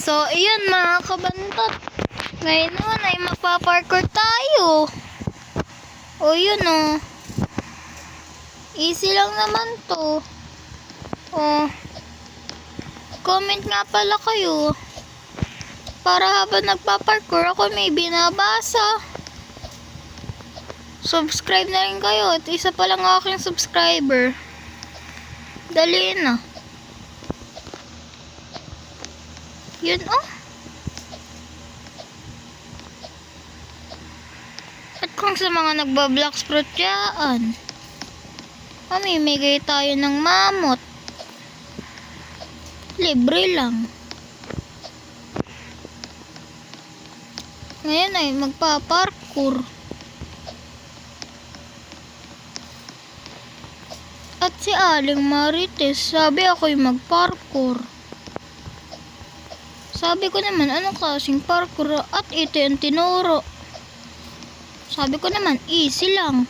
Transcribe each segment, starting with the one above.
So, iyan mga kabantot. Ngayon naman ay magpa-parkour tayo. O, yun o. Easy lang naman to. O, comment nga pala kayo. Para habang nagpa-parkour ako may binabasa. Subscribe na rin kayo. At isa pa lang aking subscriber. Dali na. Yun oh. At kung sa mga nagba-black sprout dyan, mamimigay tayo ng mamot. Libre lang. Ngayon ay magpa-parkour. At si Aling Marites, sabi ako'y mag-parkour. Sabi ko naman, anong klaseng parkour? At ito yung tinuro. Sabi ko naman, easy lang.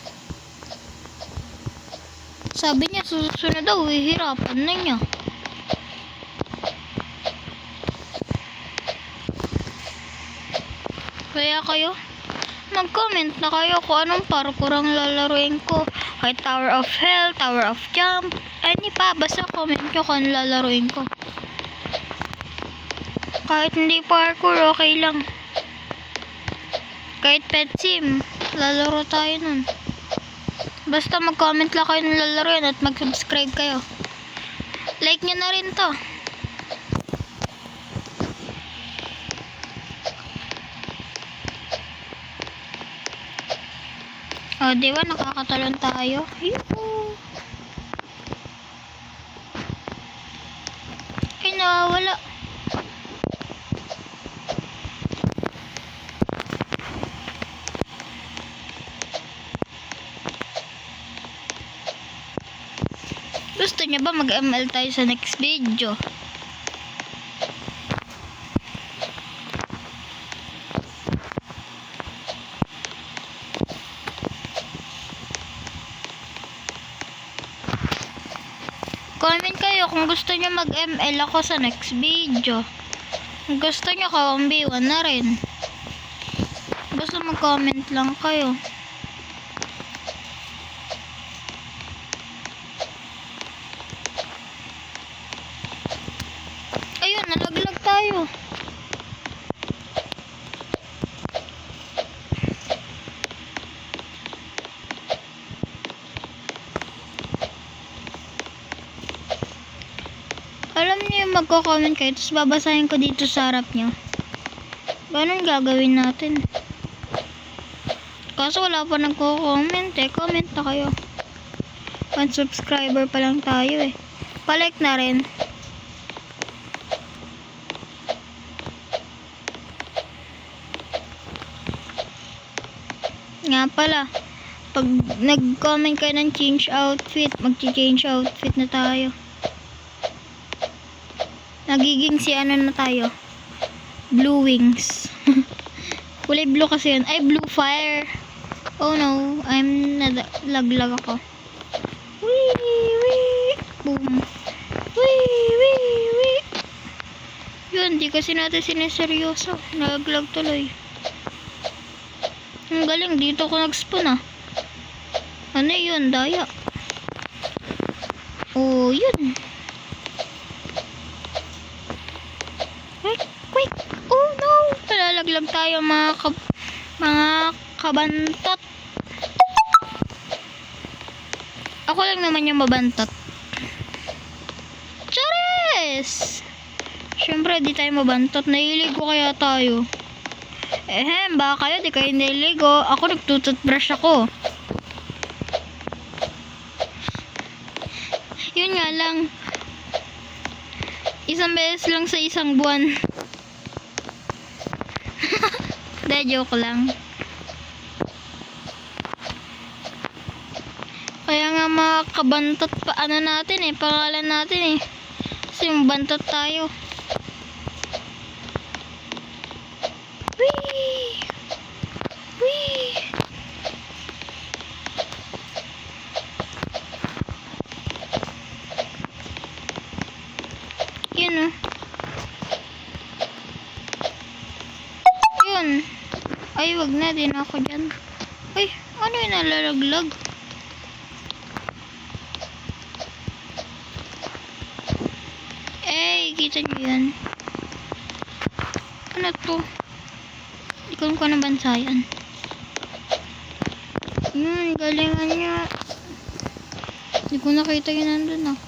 Sabi niya, susunod daw, hihirapan na niya. Kaya kayo, mag-comment na kayo kung anong parkour ang lalaruin ko. Kay Tower of Hell, Tower of Jump, any pa, basta comment nyo kung anong lalaruin ko. Kahit hindi parkour, okay lang. Kahit pet sim, lalaro tayo nun. Basta mag-comment lang kayo ng lalaruin at mag-subscribe kayo. Like nyo na rin to. O, diba? Nakakatalon tayo. Yuhu! Ay, nawawala. Gusto niyo ba mag-ML tayo sa next video? Comment kayo kung gusto niyo mag-ML ako sa next video. Kung gusto niyo ka 1v1 na rin. Basta mag-comment lang kayo. Ayun, nalaglag tayo. Alam niyo yung magko-comment kayo, tapos babasahin ko dito sa harap niyo. Ganun gagawin natin. Kaso wala pa nagko-comment eh. Comment na kayo. 1 subscriber pa lang tayo eh. Pa-like na rin. Nga pala, pag nag-comment kayo ng change outfit, mag-change outfit na tayo. Nagiging si ano na tayo? Blue wings. Kulay blue kasi yun. Ay, blue fire. Oh no, I'm nalaglag ako. Wee, wee, boom. Wee, wee, wee. Yun, di kasi natin sineseryoso. Nalaglag tuloy. Ang galing, dito ko nag-spawn ah. Ano yun, daya? Oh, yun. Quick! Oh no! Nalalaglag tayo mga kabantot. Ako lang naman yung mabantot. Charis! Siyempre, di tayo mabantot. Nahiligo kaya tayo. Baka kayo, di kayo nahiligo. Ako, nagtututbrush ako. Yun nga lang. Isang beses lang sa isang buwan. Joke lang. Kaya nga mga kabantot pa ano natin eh, pangalan natin eh. Kasi bantot tayo. Wee! Wee! Yun oh. Ay, wag na. Di na ako dyan. Ay, ano yung nalalaglag? Eh, kita nyo yan. Ano to? Hindi ko alam kung anong bansa yan. Galingan niya. Hindi ko nakita yun nandun ah.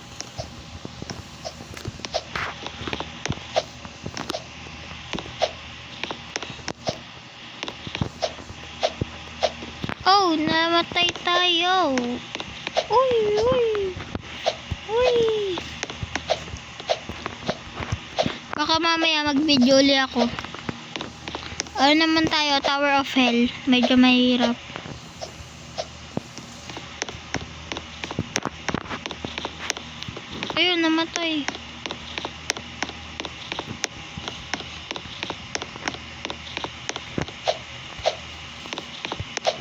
Oh, namatay tayo. Uy, uy. Uy. Baka mamaya mag-video ulit ako. Ano naman tayo? Tower of Hell. Medyo mahirap. Ayun, namatay.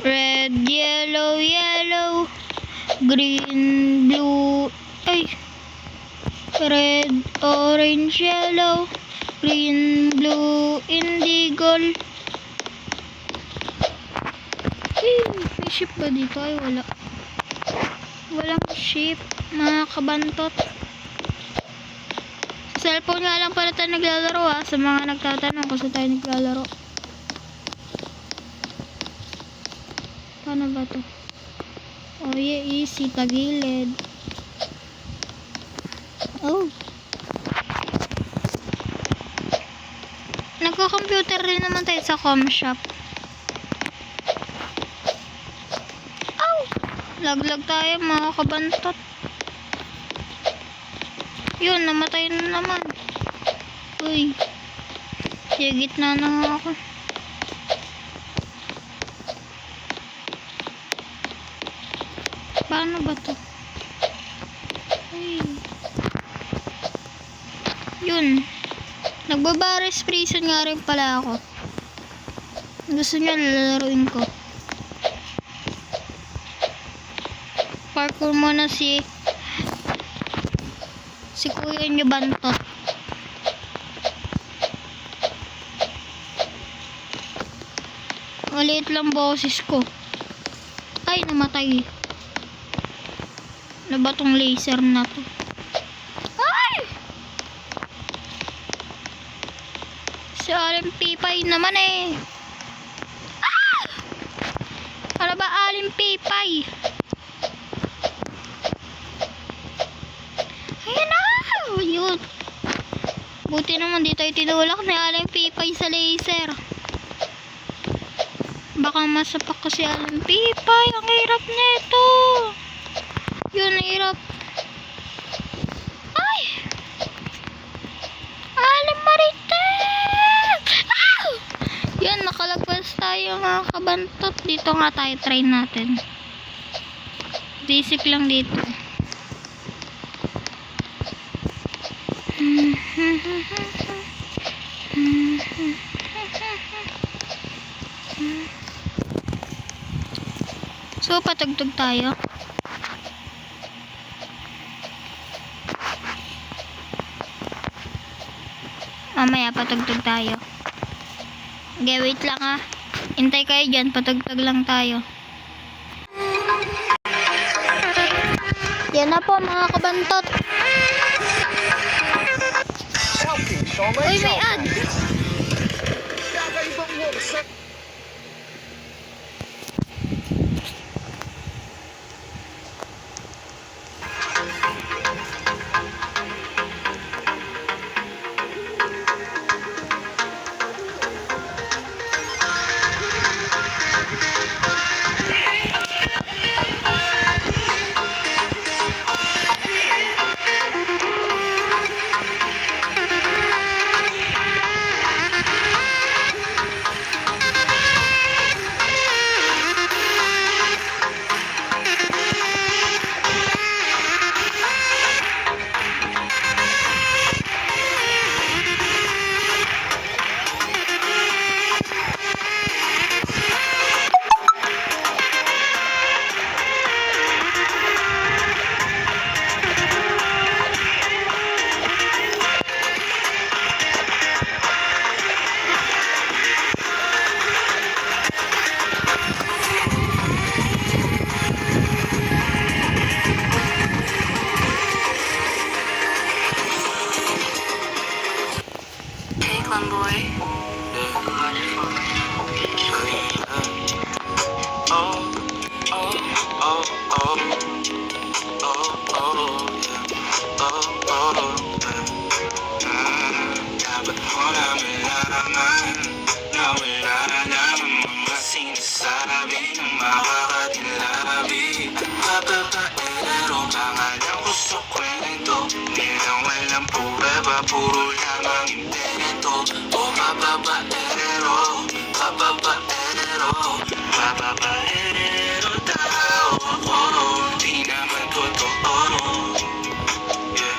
Red, yellow, yellow. Green, blue. Ay. Red, orange, yellow. Green, blue, indigo. May ship ba dito? Ay, wala. Walang ship. Mga kabantot. Sa cellphone nga lang pala tayo naglalaro ha. Sa mga nagtatanong kung saan tayo naglalaro. Paano ba to? Oh yeah, easy. Tagilid. Oh. Nagko-computer rin naman tayo sa com shop. Oh! Laglag tayo mga kabantot. Yun, namatay na naman. Uy. Sa gitna na nga ako. Paano ba to? Uy. Yun. Nagbabaris prison nga rin pala ako. Gusto niya lalaruin ko. Parkour muna si Kuya nyo bantot. Maliit lang boses ko. Ay, namatay. Ano ba tong laser na to? Ay! Si Aling Pipay naman eh. Ah! Ano ba Aling Pipay? Ayan na! Yun. Buti naman dito ay tinulak ni Aling Pipay sa laser. Baka masapak ko si Aling Pipay. Ang hirap nito. Yun, hirap. Ay! Aling Marites! Ah! Yan, nakalagpas tayo mga kabantot. Dito nga tayo, try natin. Basic lang dito. So, patugtog tayo. Mamaya patugtog tayo. Okay, wait lang ha. Hintay kayo dyan, patugtog lang tayo. Yan na po mga kabantot. Uy, may ad. boy. Oh, oh, oh, oh, oh, oh, yeah. Oh, oh, dapat mo na malaman na wala namang mga sinasabi ng makakatinlabi. Bababaero, pangalan ko sa kwento, nilang walang pruweba, puro lamang invento. O bababaero, bababaero, bababaero daw ako, di naman totoo. Yeah.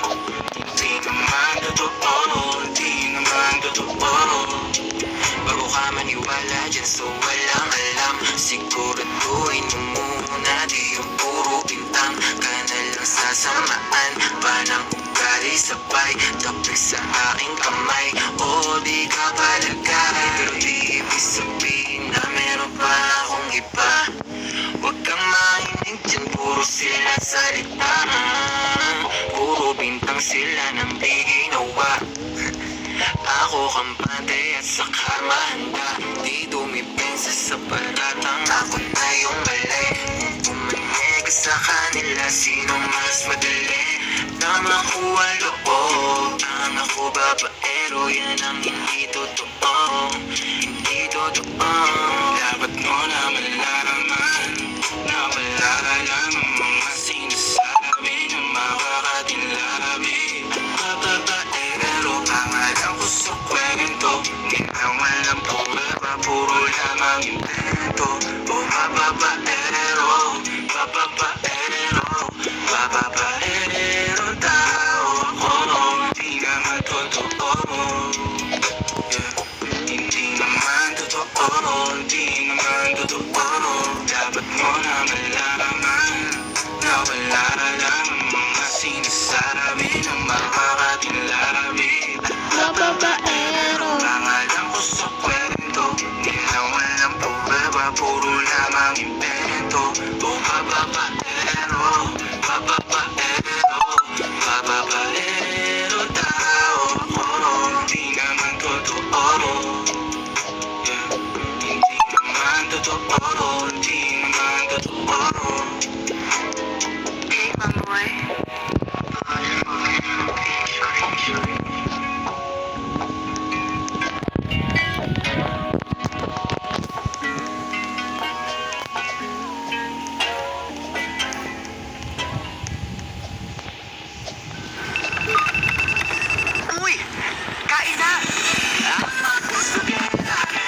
Di naman totoo, di naman totoo. Bago ka maniwala dyan so walang alam, siguraduhin mo muna di yung puro bintang ka na lang sasamaan pa ng ugali sabay tapik sa aking kamay. O di ka palagay pero di ibig sabihin na meron pa akong iba. Huwag kang mahinig dyan, puro sila salita, puro bintang sila ng bigay nawa. Ako kampante at saka mahanda, di dumipensa sa palatang ako na yung mali. Kung pumanig sa kanila, sino mas madali na makuha loob? Ang ako babaero, yan ang hindi totoo, hindi totoo. Dapat mo na malalaman na wala lamang mga sinasabi ng makakatinlabi. Bababaero, pangalan ko sa kwento, nilang walang pruweba, puro lamang invento. O bababaero, bababaero, bababaero daw ako, di naman totoo. Yeah. Hindi naman totoo, di naman totoo. Dapat mo na malaman na wala lamang mga sinasabi ng makakatinlabi. Bababaero, pangalan ko sa kwento, nilang walang pruweba, puro lamang invento. O bababaero, bababaero, bababaero daw ako, di naman totoo. Yeah. Hindi naman totoo, di naman totoo. Hey, mamboy. Uy! Kain na!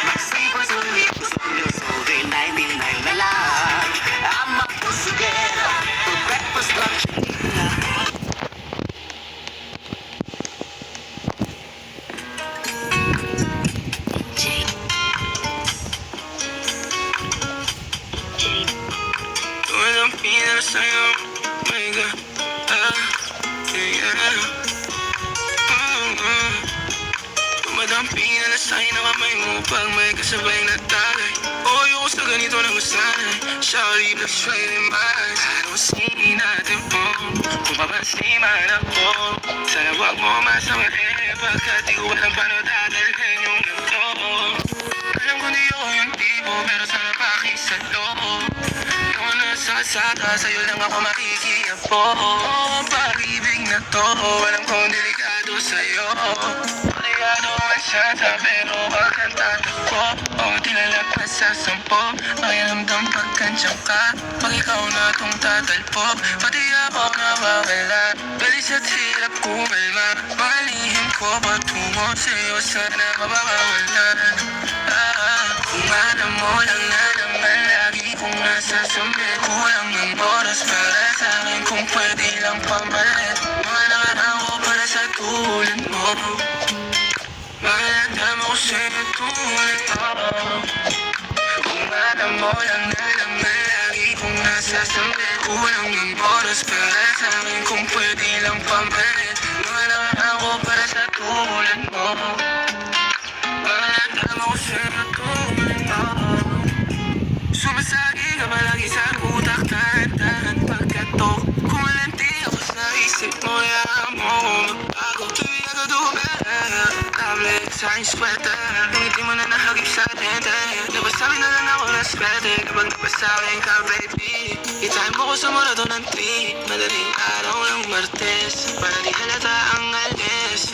Mag-sleepers ulit, gusto-gusto, 99 na lang. I'm a pusugera, for breakfast, lunch, and dinner. Walang pinal sa'yo, my God. Yeah. Dumadampi na lasay na kamay mo pag may kasabay na tagay. O ayoko sa ganito na masanay. Shawty, let's try them eyes. I don't see natin po kung papansin man ako. Sana wag mo masamahin pagkat di ko alam paano dadalhin yung ganito. Alam ko di ako yung tipo pero sana pakisalo. Ikaw na sa kasada, sa'yo lang ako makikiapo. Pag-ibig na to, alam kong delikado sa'yo. Delikado ang siyata, pero pagkantan ko tinalagpas sa 10. Pakiramdam pagkansyang ka, pag ikaw na tong tatalpok, pati ako nawawala. Balis at hirap kumalma, mga lihim ko patungo sa'yo, sana mabakawalan. Kung alam mo lang na naman lagi kung nasa sumit, kulang ng oras para sa'kin kung pwede lang pamalit. Mga nakaraan ko para sa tulad mo, makalagdam ako sa'yo tulad mo. Kung alam mo lang na naman lagi kung nasa sumit, kulang ng oras para sa'kin kung pwede lang pamalit. Mga nakaraan ko para sa tulad mo, makalagdam ako sa'yo tulad mo. Sumasagi ka palagi sa utak, tahan-tahan pagkatok. Kumalanti ako sa isip mo, yaman mo magbago. Tuwing ako dumana, tablet sa aking sweater. Yung ngiti mo na nahagip sa dente. Nabasabi na lang ako na swerte kapag nabasabi ka, baby. Itahin mo ko sa marathon ng 3. Madaling araw ng Martes, para di halata ang alis.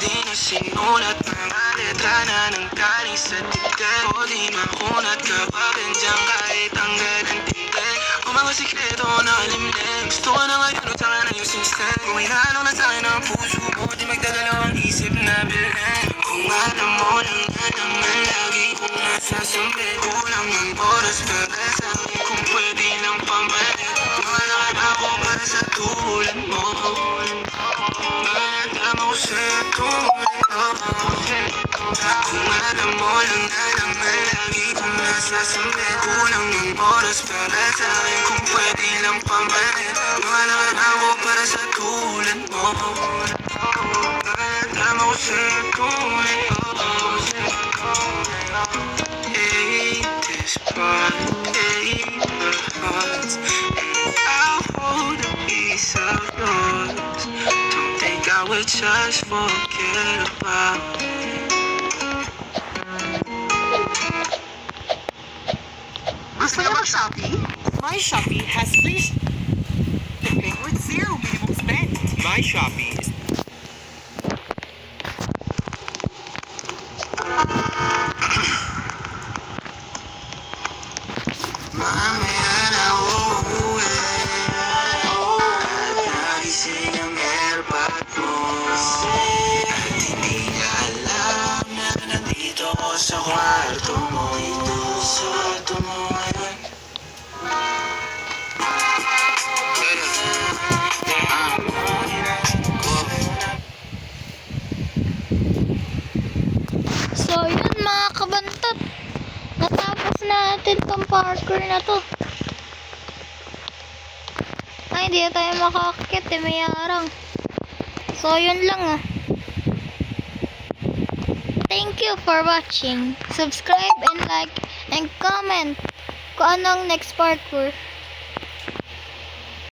Di na sinulat mga letra na nang galing sa titik. O di makunat kapag nandiyan kahit ang ganang tingin. O mga sikreto na alimlim. Gusto ko na ngayon at saka na yung system. Kung hinahanap na sa'kin ang puso mo, di magdadalawang isip na bilhin. Kung alam mo lang na naman lagi kung nasasambi. Kulang ng oras para sa'kin kung pwede lang pamalit. Malakad ako para sa tulad mo. Alam ako sa'yo tulad mo. Kung alam mo lang na naman lagi kung nasasambi. Kulang ng oras para sa'kin kung pwede lang pamalit. Malakad ako para sa tulad mo. Alam ako sa'yo tulad mo. Hey, this part, hey, my heart. I'll hold a piece of yours. Don't think I would just forget about it. Gusto niyo mag-Shopee? My Shopee has free shipping with zero minimum spend. My Shopee is mamaya na uuwi. At nagising ang airpot mo. At hindi ka alam na nandito ko sa kwarto mo. Sa kwarto mo ngayon. So, yun mga kabantot. Natapos natin tong parkour na to. Ay, hindi na tayo makakakit eh. May harang. So, yun lang oh. Thank you for watching. Subscribe and like and comment kung anong next parkour.